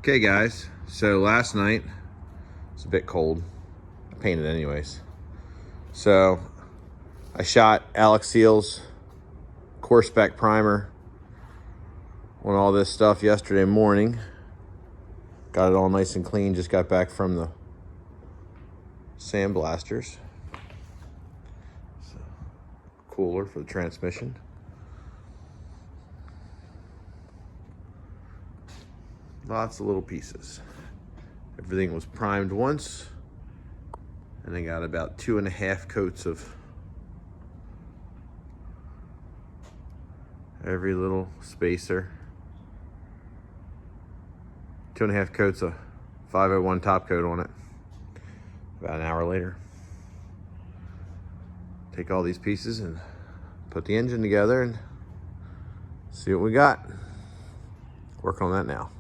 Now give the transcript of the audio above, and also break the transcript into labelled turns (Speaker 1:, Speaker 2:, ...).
Speaker 1: Okay guys, so last night, it's a bit cold. I painted anyways. So I shot Alex Seal's Core Spec primer on all this stuff yesterday morning. Got it all nice and clean, just got back from the sandblasters. So, cooler for the transmission. Lots of little pieces. Everything was primed once, and I got about 2.5 coats of every little spacer. 2.5 coats of 501 top coat on it. About an hour later, take all these pieces and put the engine together and see what we got. Work on that now.